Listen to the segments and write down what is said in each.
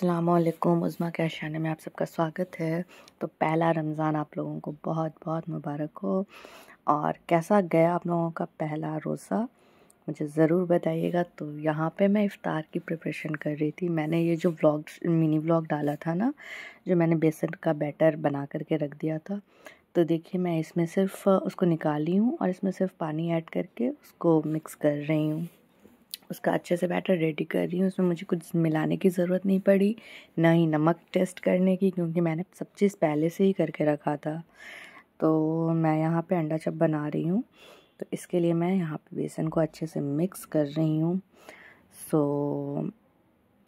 अस्सलामुअलैकुम, उज़्मा कैशान में आप सबका स्वागत है। तो पहला रमज़ान आप लोगों को बहुत बहुत मुबारक हो। और कैसा गया आप लोगों का पहला रोज़ा, मुझे ज़रूर बताइएगा। तो यहाँ पे मैं इफ़्तार की प्रिपरेशन कर रही थी। मैंने ये जो मिनी व्लॉग डाला था ना, जो मैंने बेसन का बैटर बना करके रख दिया था, तो देखिए मैं इसमें सिर्फ उसको निकाली हूँ और इसमें सिर्फ पानी ऐड करके उसको मिक्स कर रही हूँ। उसका अच्छे से बैटर रेडी कर रही हूँ। उसमें मुझे कुछ मिलाने की ज़रूरत नहीं पड़ी, ना ही नमक टेस्ट करने की, क्योंकि मैंने सब चीज़ पहले से ही करके रखा था। तो मैं यहाँ पे अंडा चप बना रही हूँ, तो इसके लिए मैं यहाँ पे बेसन को अच्छे से मिक्स कर रही हूँ।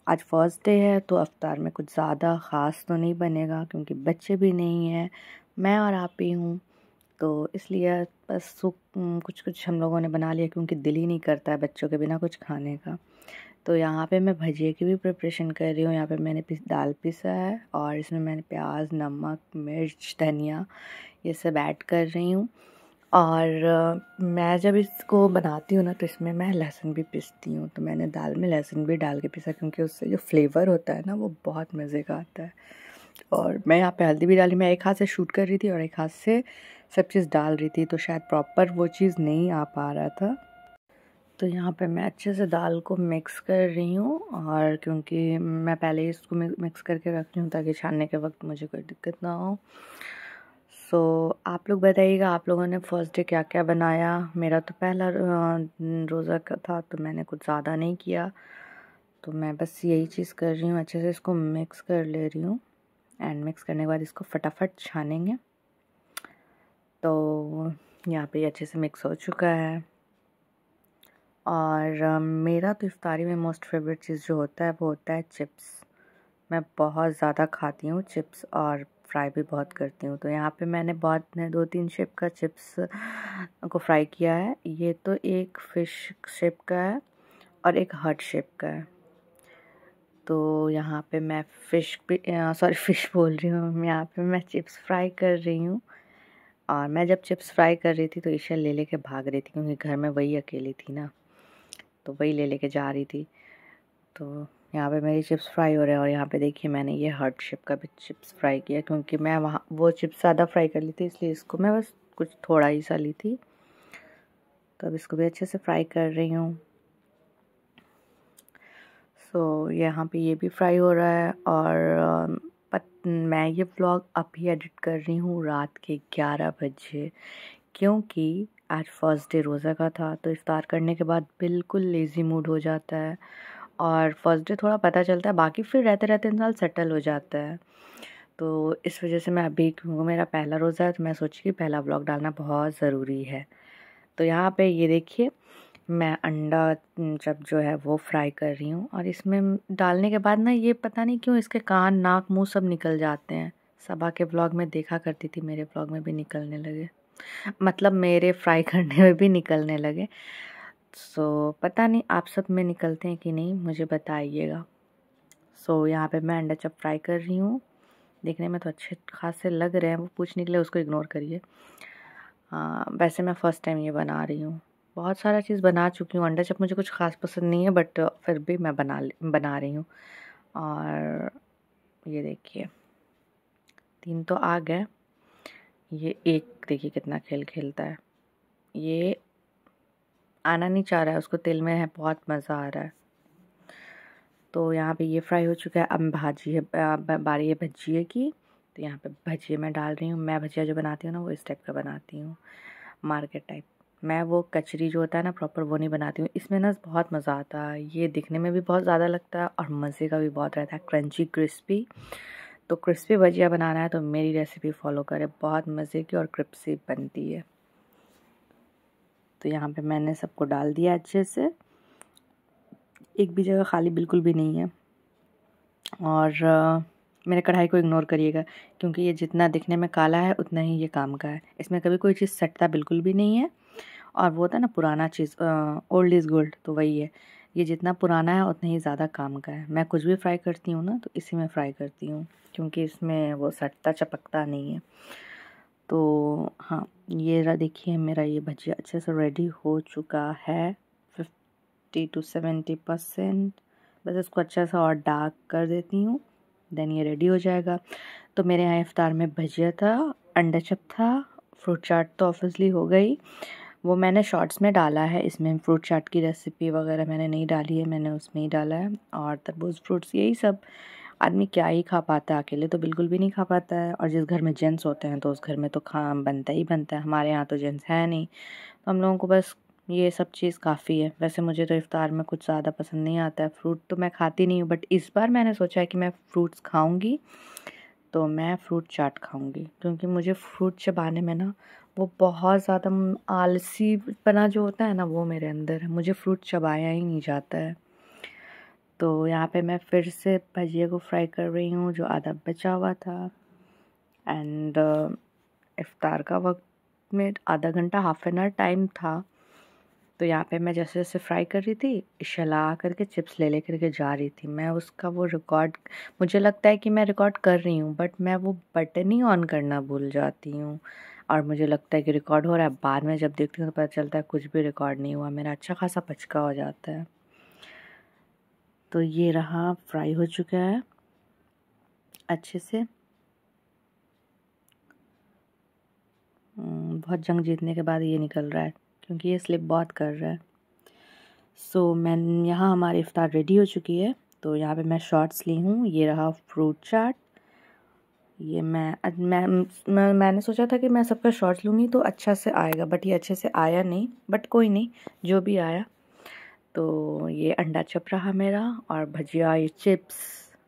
आज फर्स्ट डे है, तो अफ्तार में कुछ ज़्यादा ख़ास तो नहीं बनेगा, क्योंकि बच्चे भी नहीं हैं, मैं और आप ही हूँ। तो इसलिए बस कुछ कुछ हम लोगों ने बना लिया, क्योंकि दिल ही नहीं करता है बच्चों के बिना कुछ खाने का। तो यहाँ पे मैं भजिए की भी प्रिपरेशन कर रही हूँ। यहाँ पे मैंने दाल पीसा है और इसमें मैंने प्याज, नमक, मिर्च, धनिया ये सब ऐड कर रही हूँ। और मैं जब इसको बनाती हूँ ना, तो इसमें मैं लहसुन भी पीसती हूँ। तो मैंने दाल में लहसुन भी डाल के पीसा, क्योंकि उससे जो फ्लेवर होता है ना, वो बहुत मज़े का आता है। और मैं यहाँ पे हल्दी भी डाली। मैं एक हाथ से शूट कर रही थी और एक हाथ से सब चीज़ डाल रही थी, तो शायद प्रॉपर वो चीज़ नहीं आ पा रहा था। तो यहाँ पे मैं अच्छे से दाल को मिक्स कर रही हूँ, और क्योंकि मैं पहले ही इसको मिक्स करके रखती हूँ ताकि छानने के वक्त मुझे कोई दिक्कत ना हो। आप लोग बताइएगा, आप लोगों ने फर्स्ट डे क्या क्या बनाया। मेरा तो पहला रोज़ा का था, तो मैंने कुछ ज़्यादा नहीं किया। तो मैं बस यही चीज़ कर रही हूँ, अच्छे से इसको मिक्स कर ले रही हूँ। एंड मिक्स करने के बाद इसको फटाफट छानेंगे। तो यहाँ पे अच्छे से मिक्स हो चुका है। और मेरा तो इफ्तारी में मोस्ट फेवरेट चीज़ जो होता है वो होता है चिप्स। मैं बहुत ज़्यादा खाती हूँ चिप्स, और फ्राई भी बहुत करती हूँ। तो यहाँ पे मैंने 2-3 शेप का चिप्स को फ्राई किया है। ये तो एक फ़िश शेप का है और एक हार्ट शेप का है। तो यहाँ पे मैं फ़िश बोल रही हूँ, यहाँ पे मैं चिप्स फ्राई कर रही हूँ। और मैं जब चिप्स फ्राई कर रही थी तो ईशा ले लेके भाग रही थी, क्योंकि घर में वही अकेली थी ना, तो वही ले लेके जा रही थी। तो यहाँ पे मेरी चिप्स फ्राई हो रहे हैं। और यहाँ पे देखिए मैंने ये हार्ट शेप का भी चिप्स फ्राई किया, क्योंकि मैं वहाँ वो चिप्स ज़्यादा फ्राई कर ली थी, इसलिए इसको मैं बस कुछ थोड़ा ही सा ली थी। तो अब इसको भी अच्छे से फ्राई कर रही हूँ। यहाँ पे ये भी फ्राई हो रहा है। और मैं ये व्लॉग अभी एडिट कर रही हूँ रात के 11 बजे, क्योंकि आज फर्स्ट डे रोज़ा का था। तो इफ्तार करने के बाद बिल्कुल लेज़ी मूड हो जाता है, और फर्स्ट डे थोड़ा पता चलता है, बाकी फिर रहते रहते इंसान सेटल हो जाता है। तो इस वजह से मैं अभी, क्योंकि मेरा पहला रोज़ा है, तो मैं सोची कि पहला व्लॉग डालना बहुत ज़रूरी है। तो यहाँ पे ये देखिए मैं अंडा चप जो है वो फ्राई कर रही हूँ। और इसमें डालने के बाद ना, ये पता नहीं क्यों इसके कान, नाक, मुंह सब निकल जाते हैं। सबा के व्लॉग में देखा करती थी, मेरे व्लॉग में भी निकलने लगे, मतलब मेरे फ्राई करने में भी निकलने लगे। पता नहीं आप सब में निकलते हैं कि नहीं, मुझे बताइएगा। यहाँ पे मैं अंडा चप फ्राई कर रही हूँ। देखने में तो अच्छे खासे लग रहे हैं, वो पूछ निकले, उसको इग्नोर करिए। वैसे मैं फ़र्स्ट टाइम ये बना रही हूँ। बहुत सारा चीज़ बना चुकी हूँ। अंडा चप मुझे कुछ ख़ास पसंद नहीं है, बट फिर भी मैं बना रही हूँ। और ये देखिए 3 तो आ गए। ये एक देखिए कितना खेल खेलता है। ये आना नहीं चाह रहा है, उसको तेल में है, बहुत मज़ा आ रहा है। तो यहाँ पे ये फ्राई हो चुका है। अब बारी है भजिए की। तो यहाँ पे भजिए मैं डाल रही हूँ। मैं भजिया जो बनाती हूँ ना, वो इस टाइप का बनाती हूँ, मार्केट टाइप। मैं वो कचरी जो होता है ना प्रॉपर, वो नहीं बनाती हूँ। इसमें ना बहुत मज़ा आता है, ये दिखने में भी बहुत ज़्यादा लगता है और मज़े का भी बहुत रहता है, क्रंची क्रिस्पी। तो क्रिस्पी भजिया बनाना है तो मेरी रेसिपी फॉलो करें, बहुत मज़े की और क्रिस्पी बनती है। तो यहाँ पे मैंने सबको डाल दिया अच्छे से, एक भी जगह खाली बिल्कुल भी नहीं है। और मेरे कढ़ाई को इग्नोर करिएगा, क्योंकि ये जितना दिखने में काला है उतना ही ये काम का है। इसमें कभी कोई चीज़ सटता बिल्कुल भी नहीं है। और वो होता है ना पुराना चीज़, ओल्ड इज़ गोल्ड, तो वही है। ये जितना पुराना है उतना ही ज़्यादा काम का है। मैं कुछ भी फ्राई करती हूँ ना, तो इसी में फ्राई करती हूँ, क्योंकि इसमें वो सटता चपकता नहीं है। तो हाँ, ये देखिए मेरा ये भजिया अच्छे से रेडी हो चुका है 50 to 70%। बस इसको अच्छा सा और डार्क कर देती हूँ, देन ये रेडी हो जाएगा। तो मेरे यहाँ इफ्तार में भजिया था, अंडा चप था, फ्रूट चाट तो ऑब्वियसली हो गई, वो मैंने शॉर्ट्स में डाला है, इसमें फ्रूट चाट की रेसिपी वगैरह मैंने नहीं डाली है, मैंने उसमें ही डाला है। और तरबूज फ्रूट्स, यही सब। आदमी क्या ही खा पाता है, अकेले तो बिल्कुल भी नहीं खा पाता है, और जिस घर में जेंट्स होते हैं तो उस घर में तो खा बनता ही बनता है। हमारे यहाँ तो जेंट्स है नहीं, तो हम लोगों को बस ये सब चीज़ काफ़ी है। वैसे मुझे तो इफ्तार में कुछ ज़्यादा पसंद नहीं आता है, फ्रूट तो मैं खाती नहीं हूँ, बट इस बार मैंने सोचा है कि मैं फ्रूट्स खाऊंगी, तो मैं फ्रूट चाट खाऊंगी, क्योंकि मुझे फ्रूट चबाने में ना वो बहुत ज़्यादा आलसीपना जो होता है ना, वो मेरे अंदर है, मुझे फ्रूट चबाया ही नहीं जाता है। तो यहाँ पे मैं फिर से भजिया को फ्राई कर रही हूँ, जो आधा बचा हुआ था। एंड इफ्तार का वक्त में आधा घंटा, हाफ एन आवर टाइम था। तो यहाँ पे मैं जैसे जैसे फ्राई कर रही थी, इशला करके चिप्स ले करके जा रही थी, मैं उसका वो रिकॉर्ड, मुझे लगता है कि मैं रिकॉर्ड कर रही हूँ, बट मैं वो बटन ही ऑन करना भूल जाती हूँ, और मुझे लगता है कि रिकॉर्ड हो रहा है, बाद में जब देखती हूँ तो पता चलता है कुछ भी रिकॉर्ड नहीं हुआ, मेरा अच्छा खासा पचका हो जाता है। तो ये रहा, फ्राई हो चुका है अच्छे से। बहुत जंग जीतने के बाद ये निकल रहा है, क्योंकि ये स्लिप बहुत कर रहा है। सो मैं यहाँ, हमारी इफ्तार रेडी हो चुकी है। तो यहाँ पे मैं शॉर्ट्स ली हूँ, ये रहा फ्रूट चाट। ये मैंने सोचा था कि मैं सबका शॉर्ट्स लूँगी तो अच्छा से आएगा, बट ये अच्छे से आया नहीं, बट कोई नहीं, जो भी आया। तो ये अंडा चप रहा मेरा, और भजिया, ये चिप्स,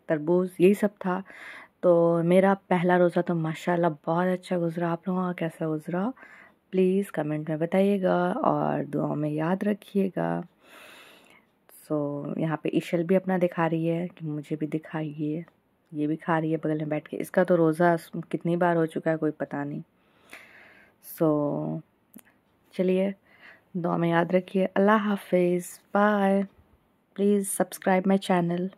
तरबूज, यही सब था। तो मेरा पहला रोज़ा तो माशाल्लाह बहुत अच्छा गुजरा। आप लोगों का कैसा गुजरा प्लीज़ कमेंट में बताइएगा, और दुआओं में याद रखिएगा। सो यहाँ पे इशल भी अपना दिखा रही है कि मुझे भी दिखाइए, ये भी खा रही है बगल में बैठ के। इसका तो रोज़ा कितनी बार हो चुका है कोई पता नहीं। सो चलिए, दुआ में याद रखिए। अल्लाह हाफिज़, bye. Please subscribe my channel.